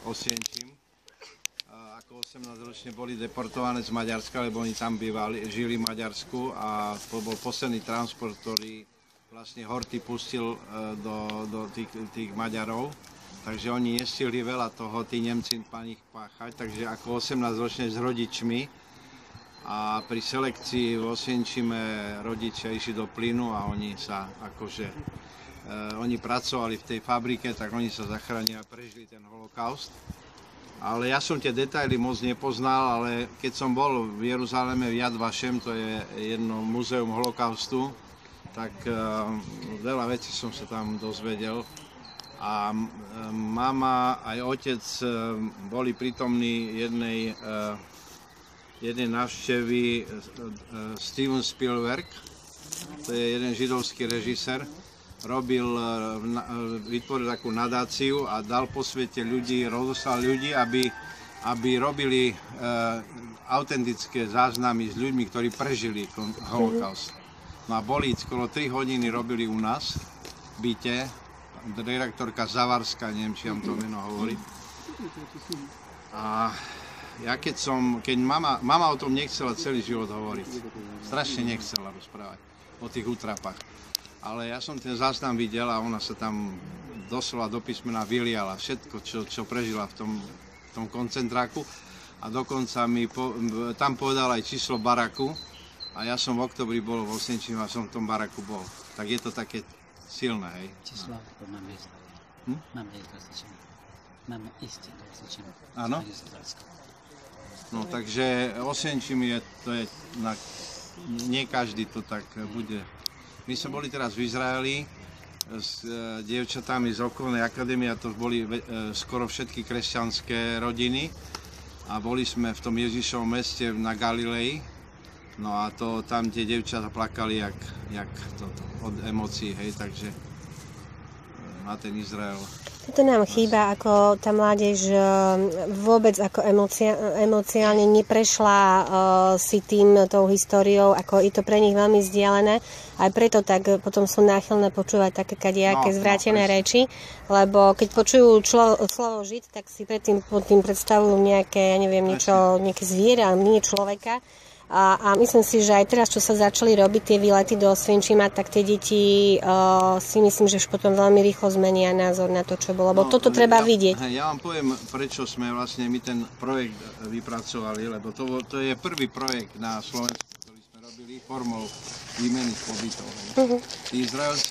Osvienčim. Ako 18-ročne boli deportované z Maďarska, lebo oni tam bývali, žili v Maďarsku a to bol posledný transport, ktorý vlastne Horthy pustil do tých Maďarov. Takže oni nestihli veľa toho, tí Nemci pa nich páchať, takže ako 18-ročne s rodičmi a pri selekcii v Osvienčime rodičia išli do plynu a oni sa akože oni pracovali v tej fabrike, tak oni sa zachránili a prežili ten holokaust. Ale ja som tie detaily moc nepoznal, ale keď som bol v Jeruzaleme v Yad Vashem, to je jedno múzeum holokaustu, tak veľa vecí som sa tam dozvedel. A mama aj otec boli prítomní jednej návštevy Steven Spielberg, to je jeden židovský režisér, vytvoril takú nadáciu a dal po svete ľudí, rozoslal ľudí, aby robili autentické záznamy s ľuďmi, ktorí prežili holokaust. No a boli skoro 3 hodiny robili u nás v byte, redaktorka Zavarská, neviem, či vám to meno hovorí. A ja keď mama o tom nechcela celý život hovoriť, strašne nechcela rozprávať o tých útrapách. Ale ja som ten záznam videl a ona sa tam doslova do písmena vyliala všetko, čo prežila v tom koncentráku. A dokonca mi tam povedala aj číslo baraku a ja som v októbri bol v Osvienčime a som v tom baraku bol. Tak je to také silné, hej. Číslo mám vystavené. Mám vystavené. Mám isté vystavené. Áno? No takže Osvienčim nie každý to tak bude. My sme boli teraz v Izraeli s dievčatami z okolnej akadémie, a to boli skoro všetky kresťanské rodiny. A boli sme v tom Ježišovom meste na Galilei. No a tam tie dievčatá plakali jak od emócií, hej, takže na ten Izrael. Toto nám chýba, ako tá mládež vôbec ako emociálne neprešla si tou históriou, ako je to pre nich veľmi vzdialené. Aj preto tak potom sú náchylné počúvať také kadejaké zvrátené reči, lebo keď počujú slovo Žid, tak si pod tým predstavujú nejaké, ja neviem, nejaké zviera, nie človeka. A myslím si, že aj teraz, čo sa začali robiť tie výlety do Osvienčima, tak tie deti si myslím, že už potom veľmi rýchlo zmenia názor na to, čo bolo. Lebo toto treba vidieť. Ja vám poviem, prečo sme vlastne my ten projekt vypracovali, lebo to je prvý projekt na Slovensku, ktorý sme robili formou výmeny pobytov. Tí izraelskí